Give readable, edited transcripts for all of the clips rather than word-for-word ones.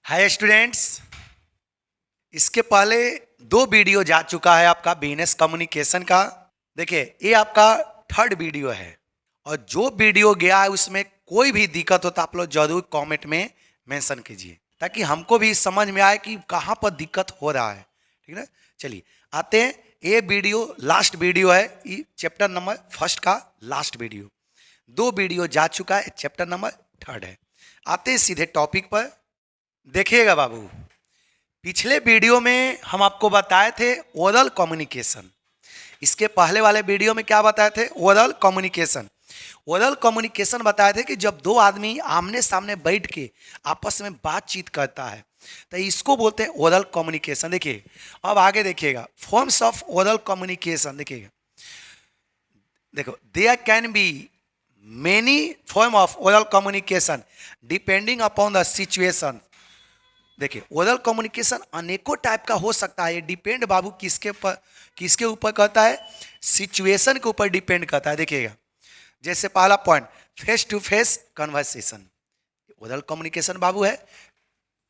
Hi students. इसके पहले दो वीडियो जा चुका है आपका बिजनेस कम्युनिकेशन का। देखिए ये आपका थर्ड वीडियो है और जो वीडियो गया है उसमें कोई भी दिक्कत हो तो आप लोग जरूर कमेंट में मेंशन कीजिए ताकि हमको भी समझ में आए कि कहाँ पर दिक्कत हो रहा है। ठीक है, चलिए आते हैं। ये वीडियो लास्ट वीडियो है, ये चैप्टर नंबर फर्स्ट का लास्ट वीडियो। दो वीडियो जा चुका है, चैप्टर नंबर थर्ड है। आते हैं सीधे टॉपिक पर। देखिएगा बाबू, पिछले वीडियो में हम आपको बताए थे ओरल कम्युनिकेशन। इसके पहले वाले वीडियो में क्या बताए थे? Oral communication. ओरल कम्युनिकेशन बताए थे कि जब दो आदमी आमने सामने बैठ के आपस में बातचीत करता है तो इसको बोलते हैं ओरल कम्युनिकेशन। देखिए अब आगे देखिएगा, फॉर्म्स ऑफ ओरल कम्युनिकेशन। देखिएगा, देखो there can be many form of oral communication depending upon the situation. देखिए ओरल कम्युनिकेशन अनेकों टाइप का हो सकता है। ये डिपेंड बाबू किसके ऊपर करता है? सिचुएशन के ऊपर डिपेंड करता है। देखिएगा जैसे पहला point, face to face conversation. Oral communication बाबू है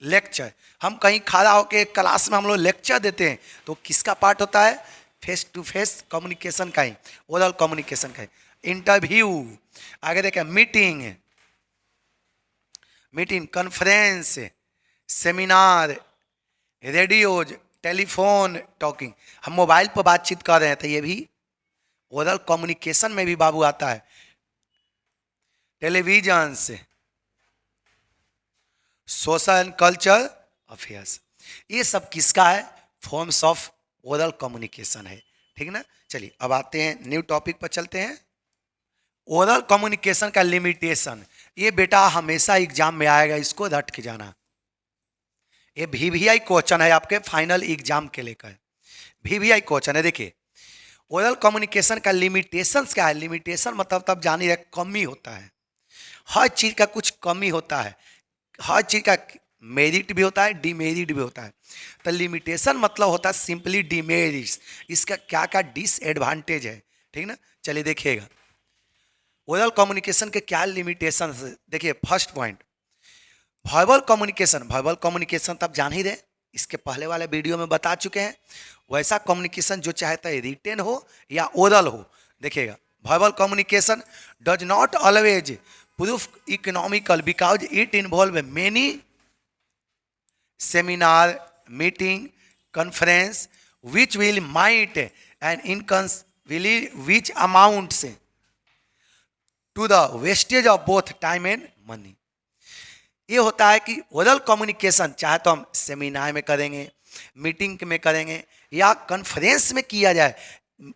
लेक्चर। हम कहीं खड़ा होकर क्लास में हम लोग लेक्चर देते हैं तो किसका पार्ट होता है? फेस टू फेस कम्युनिकेशन का ही, ओरल कम्युनिकेशन का ही। इंटरव्यू, आगे देखें meeting, conference, seminar, radios, telephone talking. हम मोबाइल पर बातचीत कर रहे हैं तो ये भी ओरल कम्युनिकेशन में भी बाबू आता है। टेलीविजन से, सोशल एंड कल्चर अफेयर्स, ये सब किसका है? फॉर्म्स ऑफ ओरल कम्युनिकेशन है। ठीक ना, चलिए अब आते हैं न्यू टॉपिक पर चलते हैं। ओरल कम्युनिकेशन का लिमिटेशन, ये बेटा हमेशा एग्जाम में आएगा, इसको रट के जाना। ये VVI क्वेश्चन है आपके फाइनल एग्जाम के लेकर, VVI क्वेश्चन है। देखिए ओरल कम्युनिकेशन का लिमिटेशन क्या है? लिमिटेशन मतलब तब जान ही रहे, कमी होता है। हर चीज का कुछ कमी होता है, हर चीज का मेरिट भी होता है, डिमेरिट भी होता है। तो लिमिटेशन मतलब होता है सिंपली डिमेरिट्स, इसका क्या क्या डिसएडवांटेज है। ठीक ना, चलिए देखिएगा ओरल कम्युनिकेशन के क्या लिमिटेशन है। देखिए first point, verbal communication. Verbal communication तब जान ही रहे, इसके पहले वाले वीडियो में बता चुके हैं। वैसा कम्युनिकेशन जो चाहता है रिटेन हो या ओरल हो। देखिएगा verbal communication does not always proof economical because it involve many seminar, meeting, conference which will might and incurs which amounts to the wastage of both time and money. ये होता है कि oral communication चाहे तो हम seminar में करेंगे, meeting में करेंगे या कॉन्फ्रेंस में किया जाए।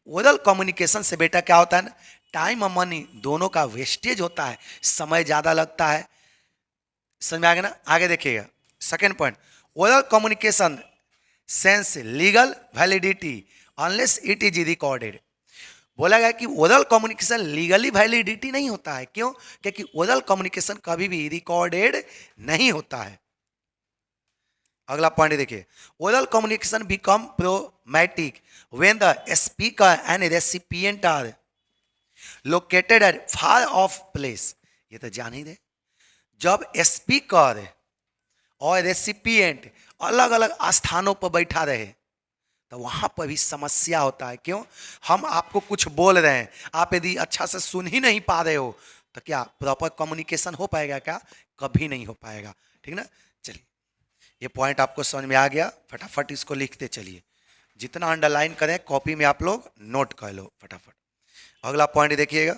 ओरल कम्युनिकेशन से बेटा क्या होता है ना, टाइम और मनी दोनों का वेस्टेज होता है, समय ज़्यादा लगता है। समझ में आ गया ना? आगे देखिएगा second point, oral communication sense legal validity unless it is recorded. बोला गया कि ओरल कम्युनिकेशन लीगली वैलिडिटी नहीं होता है। क्यों? क्योंकि ओरल कम्युनिकेशन कभी भी रिकॉर्डेड नहीं होता है। अगला पॉइंट देखिए, oral communication become problematic when the speaker and recipient are located at far of place. ये तो जान ही दे, जब स्पीकर और रेसिपिएंट अलग अलग स्थानों पर बैठा रहे तो वहां पर भी समस्या होता है। क्यों? हम आपको कुछ बोल रहे हैं, आप यदि अच्छा से सुन ही नहीं पा रहे हो तो क्या प्रॉपर कम्युनिकेशन हो पाएगा? क्या कभी नहीं हो पाएगा। ठीक ना, चलिए ये पॉइंट आपको समझ में आ गया, फटाफट इसको लिखते चलिए। जितना अंडरलाइन करें कॉपी में आप लोग नोट कर लो फटाफट। अगला पॉइंट देखिएगा,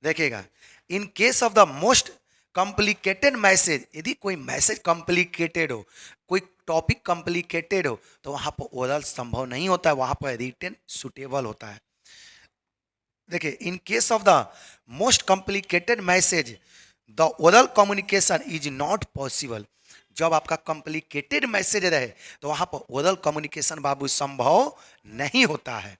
देखिएगा in case of the most complicated message, यदि कोई मैसेज कॉम्प्लिकेटेड हो, कोई टॉपिक कॉम्प्लिकेटेड हो तो वहां पर ओरल संभव नहीं होता है, वहां पर रिटन सुटेबल होता है। देखिए in case of the most complicated message the oral communication is not possible. जब आपका कॉम्प्लिकेटेड मैसेज रहे तो वहां पर ओरल कम्युनिकेशन बाबू संभव नहीं होता है।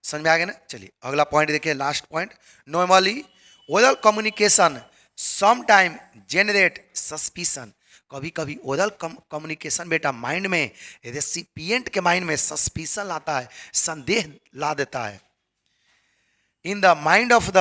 समझ में आ गया ना? चलिए अगला पॉइंट देखिए, last point, normally oral communication some time generate suspicion. कभी कभी ओरल कम्युनिकेशन बेटा माइंड में, रेसिपिएंट के माइंड में सस्पिशन लाता है, संदेह ला देता है। In the mind of the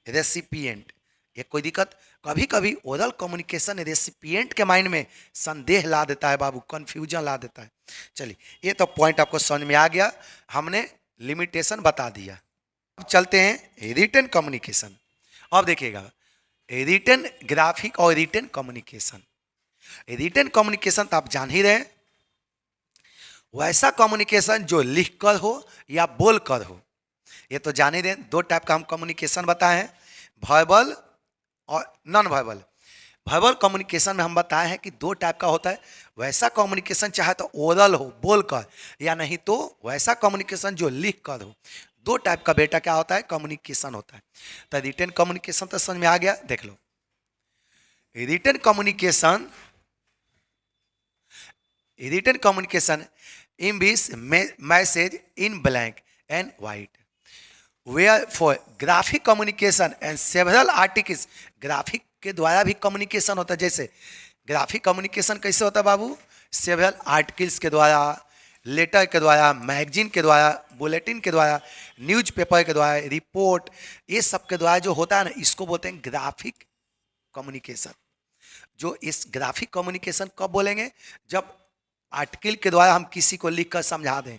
recipient, ये कोई दिक्कत? कभी कभी ओरल कम्युनिकेशन रेसिपिएंट के माइंड में संदेह ला देता है बाबू, कंफ्यूजन ला देता है। चलिए, ये तो पॉइंट आपको समझ में आ गया, हमने लिमिटेशन बता दिया। अब चलते हैं रिटन कम्युनिकेशन। अब देखिएगा, रिटन ग्राफिक और रिटन कम्युनिकेशन। रिटन कम्युनिकेशन तो आप जान ही रहे, वैसा कम्युनिकेशन जो लिख कर हो या बोल कर हो, ये तो जाने दें। दो टाइप का हम कम्युनिकेशन बताए हैं, वर्बल और नॉन वर्बल। वर्बल कम्युनिकेशन में हम बताए हैं कि दो टाइप का होता है, वैसा कम्युनिकेशन चाहे तो ओरल हो बोल कर, या नहीं तो वैसा कम्युनिकेशन जो लिख कर हो। दो टाइप का बेटा क्या होता है, कम्युनिकेशन होता है। तो रिटन कम्युनिकेशन तो समझ में आ गया, देख लो। Written communication, written communication embeds message in black and white, where for graphic communication and several articles. Graphic के द्वारा भी कम्युनिकेशन होता है, जैसे ग्राफिक कम्युनिकेशन कैसे होता है बाबू, सेवरल आर्टिकल्स के द्वारा, लेटर के द्वारा, मैगजीन के द्वारा, बुलेटिन के द्वारा, न्यूज़पेपर के द्वारा, रिपोर्ट, ये सब के द्वारा जो होता है ना, इसको बोलते हैं ग्राफिक कम्युनिकेशन। जो इस ग्राफिक कम्युनिकेशन कब बोलेंगे, जब आर्टिकल के द्वारा हम किसी को लिख कर समझा दें,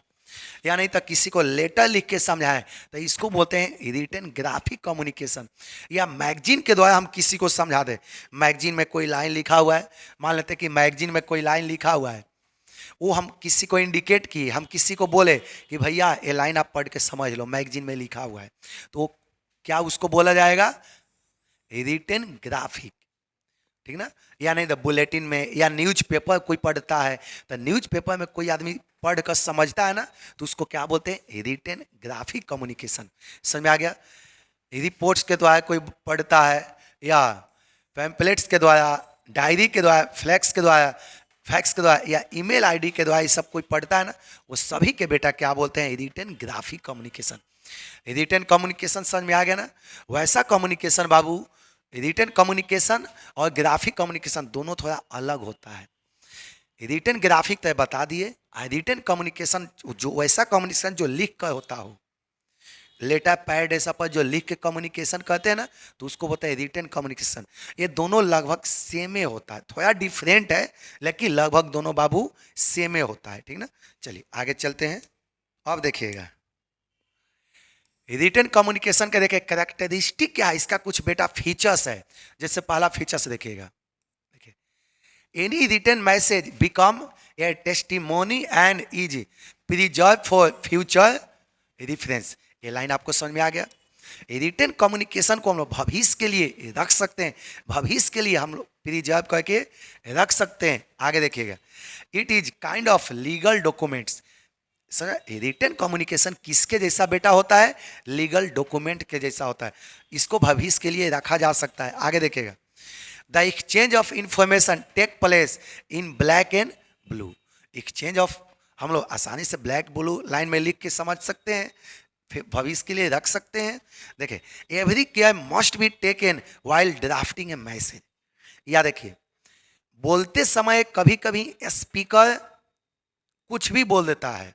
या नहीं तो किसी को लेटर लिख के समझाएं, तो इसको बोलते हैं रिटन ग्राफिक कम्युनिकेशन। या मैगजीन के द्वारा हम किसी को समझा दें, मैगजीन में कोई लाइन लिखा हुआ है, मान लेते हैं कि मैगजीन में कोई लाइन लिखा हुआ है, वो हम किसी को इंडिकेट किए, हम किसी को बोले कि भैया ये लाइन आप पढ़ के समझ लो, मैगजीन में लिखा हुआ है, तो क्या उसको बोला जाएगा, रिटन ग्राफिक, ठीक ना। या नहीं तो बुलेटिन में, या न्यूज़पेपर कोई पढ़ता है, तो न्यूज़पेपर में कोई आदमी पढ़ कर समझता है ना, तो उसको क्या बोलते हैं, रिटन ग्राफिक कम्युनिकेशन। समझ में आ गया। रिपोर्ट्स के द्वारा कोई पढ़ता है, या पैम्पलेट्स के द्वारा, डायरी के द्वारा, फ्लैक्स के द्वारा, फैक्स के द्वारा, या ईमेल आईडी के द्वारा, ये सब कोई पढ़ता है ना, वो सभी के बेटा क्या बोलते हैं, written graphic communication. Written communication समझ में आ गया ना। वैसा कम्युनिकेशन बाबू, रिटन कम्युनिकेशन और ग्राफिक कम्युनिकेशन दोनों थोड़ा अलग होता है। रिटन ग्राफिक तो बता दिए, रिटन कम्युनिकेशन जो वैसा कम्युनिकेशन जो लिख कर होता हो, लेटर पैड ऐसा पर जो लिख के कम्युनिकेशन करते हैं ना, तो उसको बोलते हैं रिटन कम्युनिकेशन। ये दोनों लगभग सेम होता है, थोड़ा डिफरेंट है, लेकिन लगभग दोनों बाबू सेम होता है, ठीक ना। चलिए आगे चलते हैं। अब देखिएगा, रिटन कम्युनिकेशन का देखिए कैरेक्टरिस्टिक क्या है, इसका कुछ बेटा फीचर्स है। जैसे पहला फीचर्स देखिएगा, देखिए, any written message become a testimony and is preserve for future reference. ये लाइन आपको समझ में आ गया। रिटन कम्युनिकेशन को हम लोग भविष्य के लिए रख सकते हैं, भविष्य के लिए हम लोग प्रिजर्व करके रख सकते हैं। आगे देखिएगा, it is kind of legal documents. Written communication किसके जैसा बेटा होता है, लीगल डॉक्यूमेंट के जैसा होता है, इसको भविष्य के लिए रखा जा सकता है। आगे देखिएगा, the exchange of information take place in black and blue. Exchange of हम लोग आसानी से ब्लैक ब्लू लाइन में लिख के समझ सकते हैं, फिर भविष्य के लिए रख सकते हैं। देखिए, every care must be taken while drafting A message. या देखिए, बोलते समय कभी कभी स्पीकर कुछ भी बोल देता है,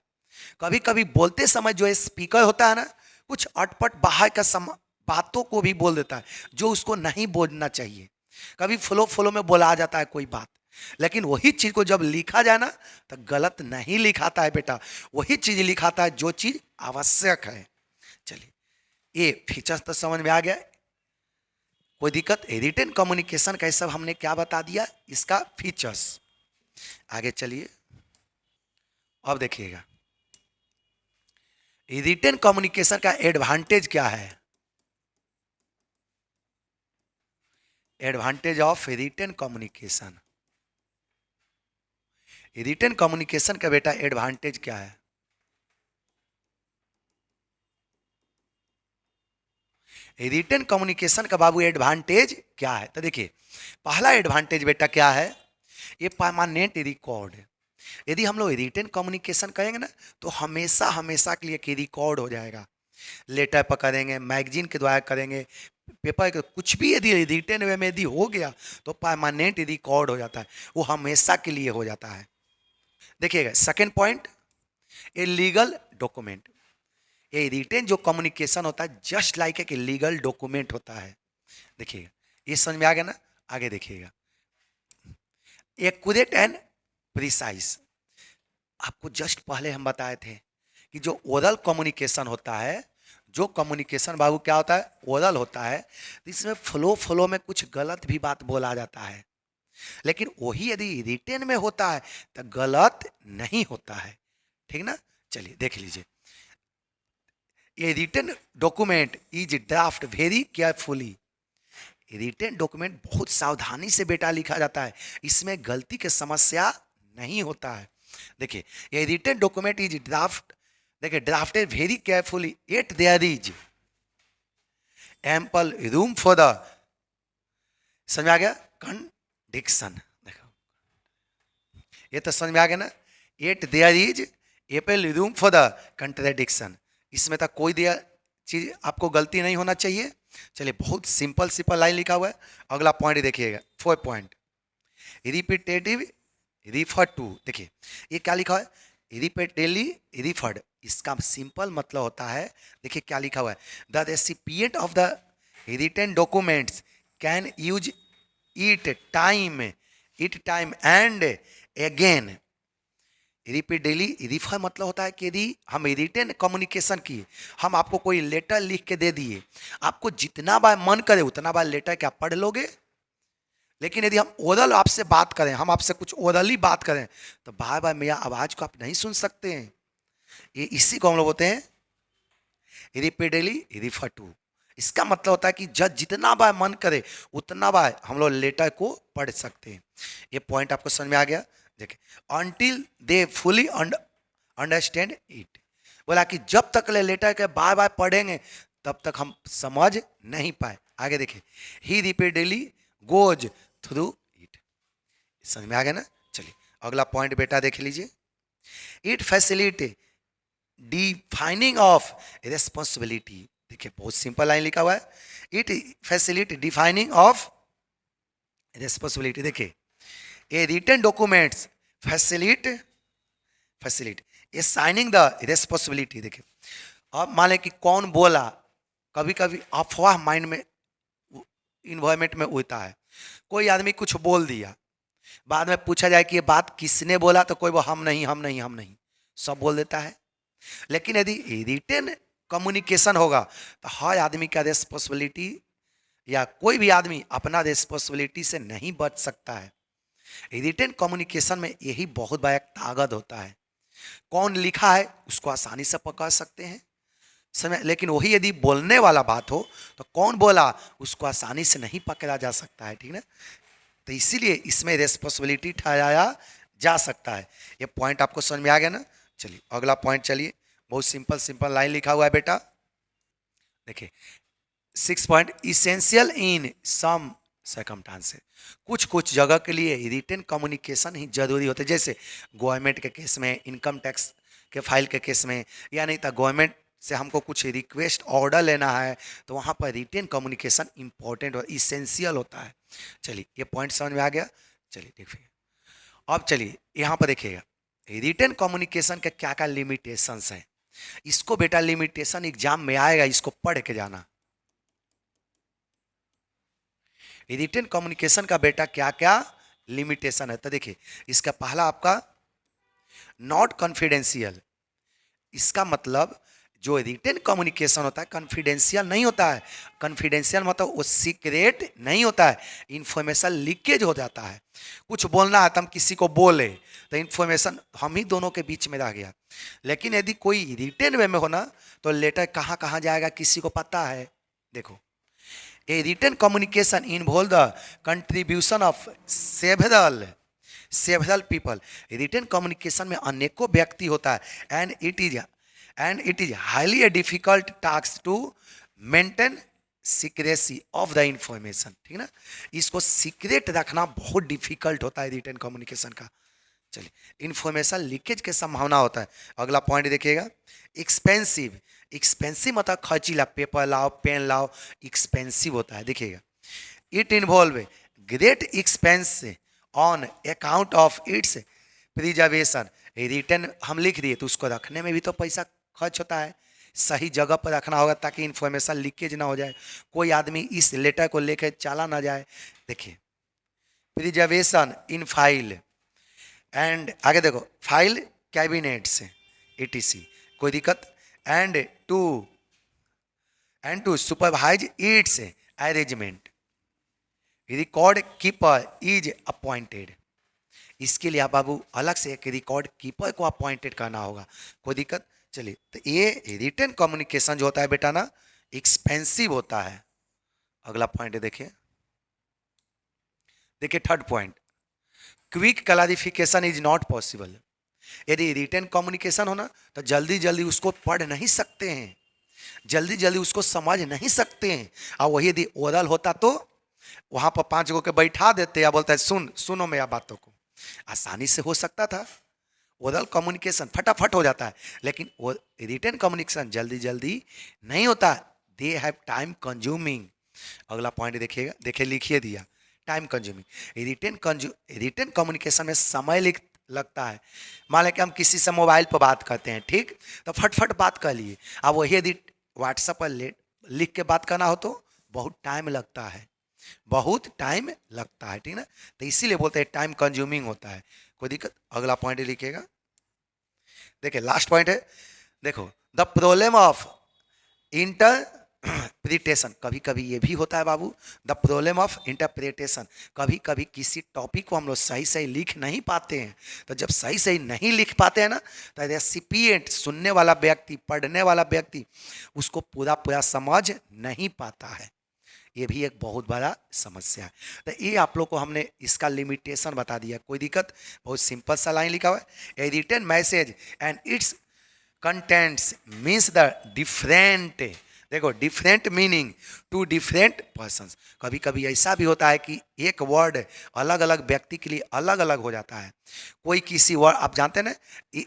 कभी कभी बोलते समय जो स्पीकर होता है ना, कुछ अटपट बाहर का बातों को भी बोल देता है जो उसको नहीं बोलना चाहिए। कभी फ्लो फ्लो में बोला जाता है कोई बात, लेकिन वही चीज को जब लिखा जाए ना, तो गलत नहीं लिखाता है बेटा, वही चीज लिखाता है जो चीज आवश्यक है। चलिए, ये फीचर्स तो समझ में आ गया, कोई दिक्कत। रिटन कम्युनिकेशन का सब हमने क्या बता दिया, इसका फीचर्स। आगे चलिए, अब देखिएगा रिटन कम्युनिकेशन का एडवांटेज क्या है। Advantage of written communication, written communication का बेटा एडवांटेज क्या है। रिटन कम्युनिकेशन का बाबू एडवांटेज क्या है, तो देखिए, पहला एडवांटेज बेटा क्या है, ये परमानेंट रिकॉर्ड है। यदि हम लोग रिटन कम्युनिकेशन करेंगे ना, तो हमेशा हमेशा के लिए कि रिकॉर्ड हो जाएगा। लेटर पर करेंगे, मैगजीन के द्वारा करेंगे, पेपर के, कुछ भी यदि रिटन वे में यदि हो गया तो परमानेंट रिकॉर्ड हो जाता है, वो हमेशा के लिए हो जाता है। देखिएगा second point, a legal document. ये रिटेन जो कम्युनिकेशन होता है जस्ट लाइक एक लीगल डॉक्यूमेंट होता है। देखिएगा, ये समझ में आ गया ना? आगे देखिएगा, एक्यूरेट एंड प्रिसाइज। आपको जस्ट पहले हम बताए थे कि जो ओरल कम्युनिकेशन होता है, जो कम्युनिकेशन बाबू क्या होता है, ओरल होता है, तो इसमें फ्लो में कुछ गलत भी बात बोला जाता है, लेकिन वही यदि रिटेन में होता है तो गलत नहीं होता है। ठीक ना? चलिए देख लीजिए, ये written document is draft very carefully. Written document बहुत सावधानी से बेटा लिखा जाता है, इसमें गलती की समस्या नहीं होता है। देखिए, ये रिटन डॉक्यूमेंट इज ड्राफ्ट, देखिए drafted very carefully at there is ample room for the, समझ में आ गया, कंडिक्शन। देखो, ये तो समझ में आ गया ना? Eight there is ample room for the contradiction, इसमें तक कोई दिया चीज आपको गलती नहीं होना चाहिए। चलिए, बहुत सिंपल लाइन लिखा हुआ है। अगला पॉइंट देखिएगा, 4 पॉइंट, रिपीटेटिव रिफर टू। देखिए ये क्या लिखा है, रिपीटेडली रिफर्ड, इसका सिंपल मतलब होता है, देखिए क्या लिखा हुआ है, the recipient of the written documents can use it time and again. Repeatedly refer मतलब होता है कि यदि हम रिटन कम्युनिकेशन की, हम आपको कोई लेटर लिख के दे दिए, आपको जितना बार मन करे उतना बार लेटर क्या पढ़ लोगे, लेकिन यदि हम ओरल आपसे बात करें, हम आपसे कुछ ओरली बात करें, तो बार बार मेरा आवाज को आप नहीं सुन सकते हैं। ये इसी को हम लोग बोलते हैं रिपीटेडली रिफर टू। इसका मतलब होता है कि जब जितना बार मन करे उतना बार हम लोग लेटर को पढ़ सकते हैं। ये पॉइंट आपको समझ में आ गया? देखिए, until they fully understand it, बोला कि जब तक ले लेटर के बार बार पढ़ेंगे तब तक हम समझ नहीं पाए। आगे देखिए, ही रिपीटेडली गोज थ्रू इट, समझ में आ गया ना? चलिए अगला पॉइंट बेटा देख लीजिए, it facility defining of responsibility. देखिए बहुत सिंपल लाइन लिखा हुआ है, it facility defining of responsibility. देखिए, ए रिटन डॉक्यूमेंट्स फैसिलिटी ये साइनिंग द रेस्पॉन्सिबिलिटी। देखिए, अब मान लें कि कौन बोला, कभी कभी अफवाह माइंड में इन्वायरमेंट में होता है, कोई आदमी कुछ बोल दिया, बाद में पूछा जाए कि ये बात किसने बोला, तो कोई वो हम नहीं सब बोल देता है। लेकिन यदि रिटन कम्युनिकेशन होगा तो हर आदमी का रेस्पॉन्सिबिलिटी, या कोई भी आदमी अपना रेस्पॉन्सिबिलिटी से नहीं बच सकता है। रिटन कम्युनिकेशन में यही बहुत बड़ा ताकत होता है, कौन लिखा है उसको आसानी से पकड़ सकते हैं समय, लेकिन वही यदि बोलने वाला बात हो तो कौन बोला उसको आसानी से नहीं पकड़ा जा सकता है। ठीक ना? तो इसीलिए इसमें रेस्पॉन्सिबिलिटी ठहराया जा सकता है। ये पॉइंट आपको समझ में आ गया ना? चलिए अगला पॉइंट, चलिए बहुत सिंपल लाइन लिखा हुआ है बेटा। देखिए 6 point, essential in some circumstances, कुछ जगह के लिए रिटन कम्युनिकेशन ही जरूरी होता है, जैसे गवर्नमेंट के केस में, इनकम टैक्स के फाइल के केस में, या नहीं तो गवर्नमेंट से हमको कुछ रिक्वेस्ट ऑर्डर लेना है, तो वहाँ पर रिटन कम्युनिकेशन इंपॉर्टेंट और इसेंशियल होता है। चलिए ये पॉइंट समझ में आ गया? चलिए देखिए, अब चलिए यहाँ पर देखिएगा, रिटन कम्युनिकेशन के क्या क्या लिमिटेशंस हैं। इसको बेटा लिमिटेशन एग्जाम में आएगा, इसको पढ़ के जाना। रिटन कम्युनिकेशन का बेटा क्या क्या लिमिटेशन है, तो देखिए इसका पहला आपका नॉट कॉन्फिडेंशियल। इसका मतलब जो रिटन कम्युनिकेशन होता है कॉन्फिडेंशियल नहीं होता है। कॉन्फिडेंशियल मतलब वो सीक्रेट नहीं होता है, इंफॉर्मेशन लीकेज हो जाता है। कुछ बोलना है तो हम किसी को बोले तो इंफॉर्मेशन हम ही दोनों के बीच में रह गया। लेकिन यदि कोई रिटन वे में होना तो लेटर कहाँ कहाँ जाएगा किसी को पता है। देखो, a written communication involve the contribution of several people. Written communication में अनेकों व्यक्ति होता है, and it is highly difficult task to maintain secrecy of the information. ठीक ना? इसको सीक्रेट रखना बहुत डिफिकल्ट होता है रिटन कम्युनिकेशन का। चलिए, इंफॉर्मेशन लीकेज की संभावना होता है। अगला पॉइंट देखिएगा, एक्सपेंसिव। एक्सपेंसिव मतलब खर्चीला, पेपर लाओ, पेन लाओ, एक्सपेंसिव होता है। देखिएगा, it involve great expense on account of its preservation. Return हम लिख दिए तो उसको रखने में भी तो पैसा खर्च होता है, सही जगह पर रखना होगा ताकि इंफॉर्मेशन लीकेज ना हो जाए, कोई आदमी इस लेटर को लेकर चला ना जाए। देखिए, प्रिजर्वेशन इन फाइल एंड, आगे देखो, फाइल कैबिनेट्स etc, कोई दिक्कत, and to supervise its arrangement, record keeper is appointed. इसके लिए आप बाबू अलग से एक रिकॉर्ड कीपर को अपॉइंटेड करना होगा, कोई दिक्कत। चलिए, तो ये रिटन कम्युनिकेशन जो होता है बेटा ना, एक्सपेंसिव होता है। अगला पॉइंट देखिए, third point, quick clarification is not possible. यदि रिटन कम्युनिकेशन हो ना तो जल्दी जल्दी उसको पढ़ नहीं सकते हैं, जल्दी जल्दी उसको समझ नहीं सकते हैं। और वही यदि ओरल होता तो वहां पर 5 गो के बैठा देते या बोलता है सुनो मेरा बातों को, आसानी से हो सकता था। ओरल कम्युनिकेशन फटाफट हो जाता है, लेकिन रिटन कम्युनिकेशन जल्दी जल्दी नहीं होता, दे हैव टाइम कंज्यूमिंग। अगला पॉइंट देखिएगा, देखिए लिखिए दिया, टाइम कंज्यूमिंग। रिटन कम्युनिकेशन में समय लगता है। मान लें कि हम किसी से मोबाइल पर बात करते हैं, ठीक, तो फटफट बात कर लिए। अब वही यदि व्हाट्सएप पर लिख के बात करना हो तो बहुत टाइम लगता है, बहुत टाइम लगता है, ठीक ना। तो इसीलिए बोलते हैं टाइम कंज्यूमिंग होता है, कोई दिक्कत। अगला पॉइंट लिखिएगा, देखिए लास्ट पॉइंट है, देखो, द प्रॉब्लम ऑफ इंटरप्रिटेशन। कभी कभी ये भी होता है बाबू, द प्रॉब्लम ऑफ इंटरप्रिटेशन। कभी कभी किसी टॉपिक को हम लोग सही सही लिख नहीं पाते हैं, तो जब सही सही नहीं लिख पाते हैं ना, तो रेसिपिएंट, सुनने वाला व्यक्ति, पढ़ने वाला व्यक्ति उसको पूरा पूरा समझ नहीं पाता है। ये भी एक बहुत बड़ा समस्या है। तो ये आप लोग को हमने इसका लिमिटेशन बता दिया, कोई दिक्कत। बहुत सिंपल सा लाइन लिखा हुआ है, a written message and its contents means the different, देखो, different meaning to different persons. कभी कभी ऐसा भी होता है कि एक वर्ड अलग अलग व्यक्ति के लिए अलग अलग हो जाता है। कोई किसी वर्ड, आप जानते हैं ना,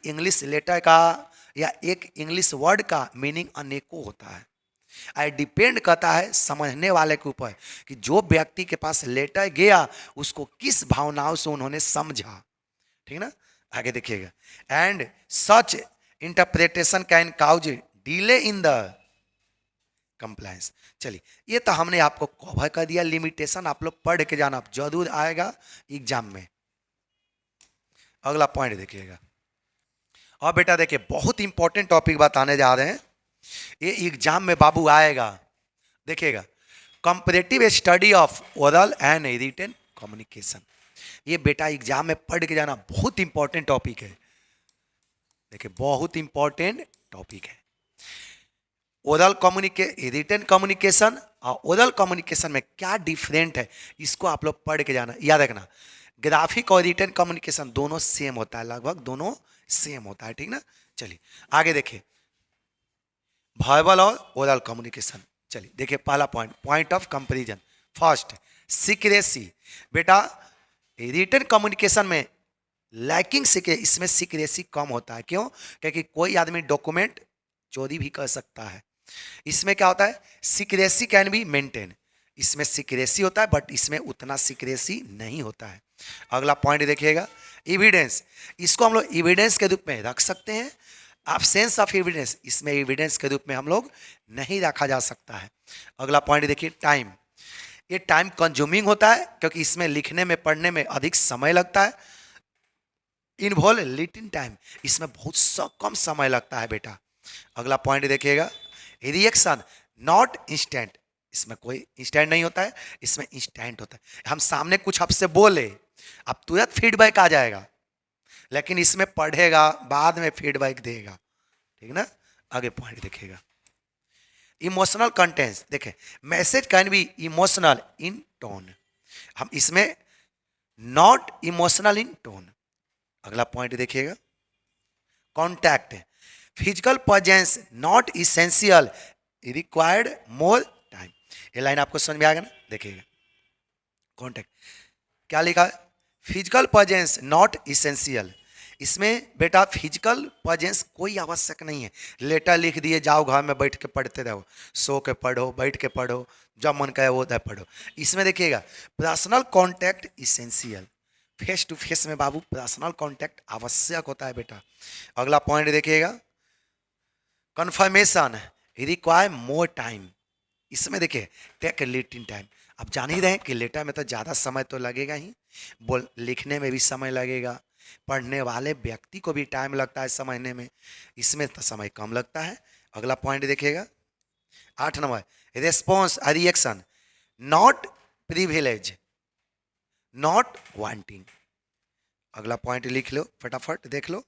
इंग्लिश लेटर का या एक इंग्लिश वर्ड का मीनिंग अनेकों होता है। आई डिपेंड करता है समझने वाले के ऊपर कि जो व्यक्ति के पास लेटर गया उसको किस भावनाओं से उन्होंने समझा, ठीक ना। आगे देखिएगा, and such interpretation can cause delay in the compliance. चलिए, ये तो हमने आपको कवर कर दिया, लिमिटेशन आप लोग पढ़ के जाना, जरूर आएगा एग्जाम में। अगला पॉइंट देखिएगा, और बेटा देखिए, बहुत इंपॉर्टेंट टॉपिक बताने जा रहे हैं, ये एग्जाम में बाबू आएगा, देखिएगा, comparative study of oral and written communication. ये बेटा एग्जाम में पढ़ के जाना, बहुत इंपॉर्टेंट टॉपिक है। देखिए, बहुत इंपॉर्टेंट टॉपिक है। ओरल रिटन कम्युनिकेशन और ओरल कम्युनिकेशन में क्या डिफरेंट है, इसको आप लोग पढ़ के जाना, याद रखना। ग्राफिक और रिटन कम्युनिकेशन दोनों सेम होता है, लगभग दोनों सेम होता है, ठीक ना। चलिए आगे देखिए, वर्बल और ओरल कम्युनिकेशन। चलिए देखिए, पहला point of comparison. First, secrecy. बेटा रिटन कम्युनिकेशन में लैकिंग सीक्रेसी, इसमें सीक्रेसी कम होता है। क्यों? क्योंकि कोई आदमी डॉक्यूमेंट चोरी भी कर सकता है। इसमें क्या होता है, सीक्रेसी कैन बी मेंटेन। इसमें सीक्रेसी होता है, बट इसमें उतना सीक्रेसी नहीं होता है। अगला पॉइंट देखिएगा, एविडेंस। इसको हम लोग एविडेंस के रूप में रख सकते हैं। एब्सेंस ऑफ एविडेंस, इसमें एविडेंस के रूप में हम लोग नहीं रखा जा सकता है। अगला पॉइंट देखिए, टाइम। ये टाइम कंज्यूमिंग होता है क्योंकि इसमें लिखने में, पढ़ने में अधिक समय लगता है। इन्वॉल्व लिटिल टाइम, इसमें बहुत कम समय लगता है बेटा। अगला पॉइंट देखिएगा, रिएक्शन नॉट इंस्टेंट। इसमें कोई इंस्टेंट नहीं होता है, इसमें इंस्टेंट होता है। हम सामने कुछ आपसे बोले, अब तुरंत फीडबैक आ जाएगा, लेकिन इसमें पढ़ेगा, बाद में फीडबैक देगा, ठीक ना। आगे पॉइंट देखिएगा, इमोशनल कंटेंट्स। देखें, message can be emotional in tone, हम इसमें नॉट इमोशनल इन टोन। अगला पॉइंट देखिएगा, contact. Physical presence not essential, required more time. ये लाइन आपको समझ में आ गया ना। देखिएगा, कॉन्टैक्ट क्या लिखा है, फिजिकल प्रेजेंस नॉट इसेंशियल। इसमें बेटा फिजिकल प्रेजेंस कोई आवश्यक नहीं है। लेटर लिख दिए, जाओ घर में बैठ के पढ़ते रहो, सो के पढ़ो, बैठ के पढ़ो, जब मन करे वो पढ़ो। इसमें देखिएगा, personal contact essential. Face to face में बाबू पर्सनल कॉन्टैक्ट आवश्यक होता है बेटा। अगला पॉइंट देखिएगा, कन्फर्मेशन रिक्वायर मोर टाइम। इसमें देखिए टेक लिटिन टाइम, आप जान ही रहे हैं कि लेटर में तो ज़्यादा समय तो लगेगा ही, बोल लिखने में भी समय लगेगा, पढ़ने वाले व्यक्ति को भी टाइम लगता है समझने में, इसमें तो समय कम लगता है। अगला पॉइंट देखिएगा 8 number, response reaction not privilege not wanting. अगला पॉइंट लिख लो फटाफट, देख लो।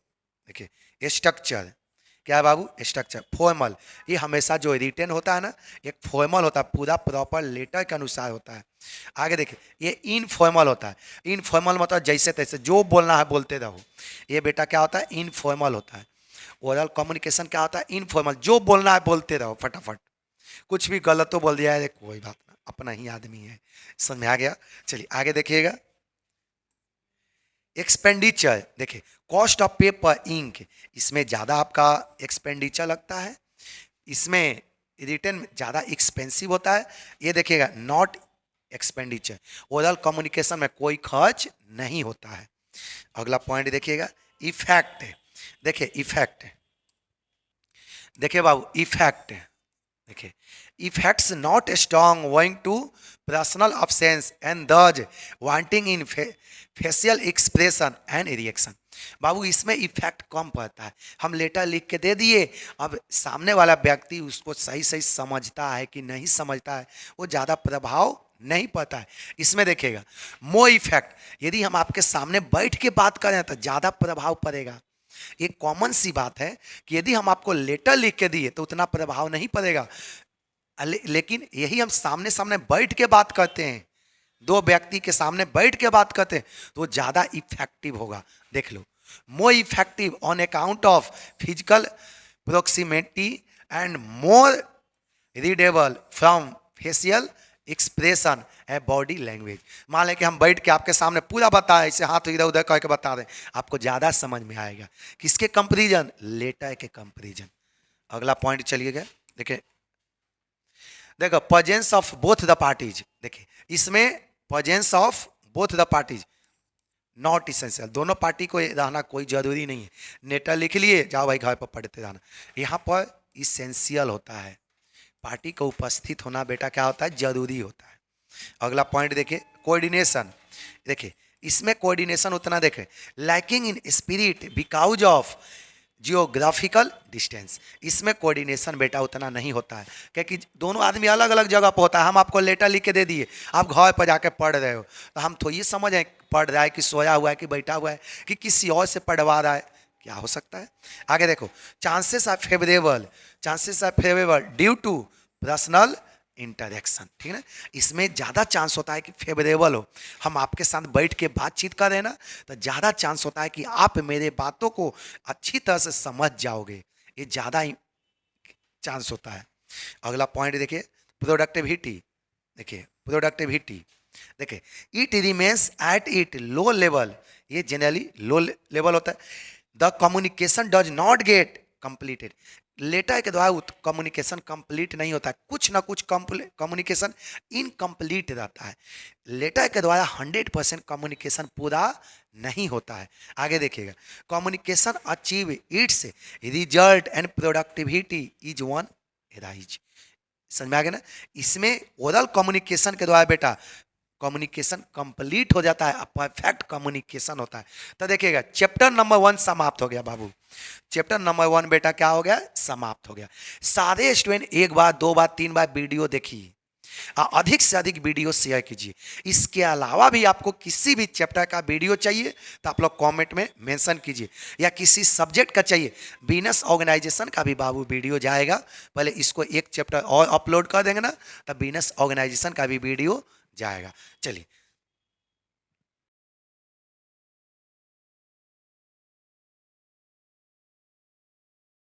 देखिए स्ट्रक्चर क्या है बाबू, स्ट्रक्चर फॉर्मल, ये हमेशा जो रिटन होता है ना एक फॉर्मल होता है, पूरा प्रॉपर लेटर के अनुसार होता है। आगे देखिए ये इनफॉर्मल होता है, इनफॉर्मल मतलब जैसे तैसे जो बोलना है बोलते रहो, ये बेटा क्या होता है इनफॉर्मल होता है। ओरल कम्युनिकेशन क्या होता है इनफॉर्मल, जो बोलना है बोलते रहो फटाफट, कुछ भी गलत तो बोल दिया है कोई बात ना, अपना ही आदमी है, समझ में आ गया। चलिए आगे देखिएगा एक्सपेंडिचर, देखिए कॉस्ट ऑफ पेपर इंक, इसमें ज़्यादा आपका एक्सपेंडिचर लगता है, इसमें रिटर्न ज़्यादा एक्सपेंसिव होता है। ये देखिएगा नॉट एक्सपेंडिचर, ओरल कम्युनिकेशन में कोई खर्च नहीं होता है। अगला पॉइंट देखिएगा इफेक्ट, देखिए इफेक्ट, देखिए बाबू इफेक्ट, देखिए effects not strong owing to personal absence and thus wanting in facial expression and reaction. बाबू इसमें इफेक्ट कम पड़ता है, हम लेटर लिख के दे दिए, अब सामने वाला व्यक्ति उसको सही सही समझता है कि नहीं समझता है, वो ज़्यादा प्रभाव नहीं पड़ता है। इसमें देखिएगा मोर इफेक्ट, यदि हम आपके सामने बैठ के बात करें तो ज़्यादा प्रभाव पड़ेगा। ये कॉमन सी बात है कि यदि हम आपको लेटर लिख के दिए तो उतना प्रभाव नहीं पड़ेगा, लेकिन यही हम सामने सामने बैठ के बात करते हैं, दो व्यक्ति के सामने बैठ के बात करते हैं तो वो ज़्यादा इफेक्टिव होगा। देख लो more effective on account of physical proximity and more readable from facial expression है बॉडी लैंग्वेज। मान लें कि हम बैठ के आपके सामने पूरा बताएं, ऐसे हाथ इधर उधर करके बता दें, आपको ज़्यादा समझ में आएगा। किसके कंपेरिजन, लेटर के कंपेरिजन। अगला पॉइंट चलिएगा, देखिए देखो presence of both the parties, देखिए इसमें presence of both the parties not essential, दोनों पार्टी को रहना कोई जरूरी नहीं है। लेटर लिख लिए जाओ भाई घर पर पढ़ते रहना, यहाँ पर इसेंशियल होता है, पार्टी का उपस्थित होना बेटा क्या होता है जरूरी होता है। अगला पॉइंट देखिए कोऑर्डिनेशन, देखिए इसमें कोऑर्डिनेशन उतना देखें lacking in spirit because of geographical distance, इसमें कोऑर्डिनेशन बेटा उतना नहीं होता है क्योंकि दोनों आदमी अलग अलग जगह पर होता है। हम आपको लेटर लिख के दे दिए, आप घर पर जाके पढ़ रहे हो तो हम थोड़ी समझ आए पढ़ रहा है कि सोया हुआ है कि बैठा हुआ है कि किसी और से पढ़वा रहा है, क्या हो सकता है। आगे देखो chances are favourable, chances are favourable due to personal interaction, ठीक है ना, इसमें ज़्यादा चांस होता है कि फेवरेबल हो, हम आपके साथ बैठ के बातचीत कर रहे हैं ना तो ज़्यादा चांस होता है कि आप मेरे बातों को अच्छी तरह से समझ जाओगे, ये ज़्यादा चांस होता है। अगला पॉइंट देखिए प्रोडक्टिविटी, देखिए प्रोडक्टिविटी, देखिए it remains at it low level, ये जनरली लो लेवल होता है। The communication does not get completed, letter के द्वारा कम्युनिकेशन कंप्लीट नहीं होता है, कुछ ना कुछ कम्युनिकेशन इनकम्प्लीट रहता है, लेटर के द्वारा 100% कम्युनिकेशन पूरा नहीं होता है। आगे देखिएगा communication achieve it's result and productivity is one rise, समझ में आ गया ना, इसमें ओरल कम्युनिकेशन के द्वारा बेटा कम्युनिकेशन कंप्लीट हो जाता है, परफेक्ट कम्युनिकेशन होता है। तो देखिएगा चैप्टर नंबर 1 समाप्त हो गया बाबू, चैप्टर नंबर 1 बेटा क्या हो गया समाप्त हो गया। सारे स्टूडेंट एक बार दो बार तीन बार वीडियो देखिए, अधिक से अधिक वीडियो शेयर कीजिए। इसके अलावा भी आपको किसी भी चैप्टर का वीडियो चाहिए तो आप लोग कमेंट में मेंशन कीजिए, या किसी सब्जेक्ट का चाहिए, बिजनेस ऑर्गेनाइजेशन का भी बाबू वीडियो जाएगा, पहले इसको एक चैप्टर और अपलोड कर देंगे ना तो बिजनेस ऑर्गेनाइजेशन का भी वीडियो जाएगा। चलिए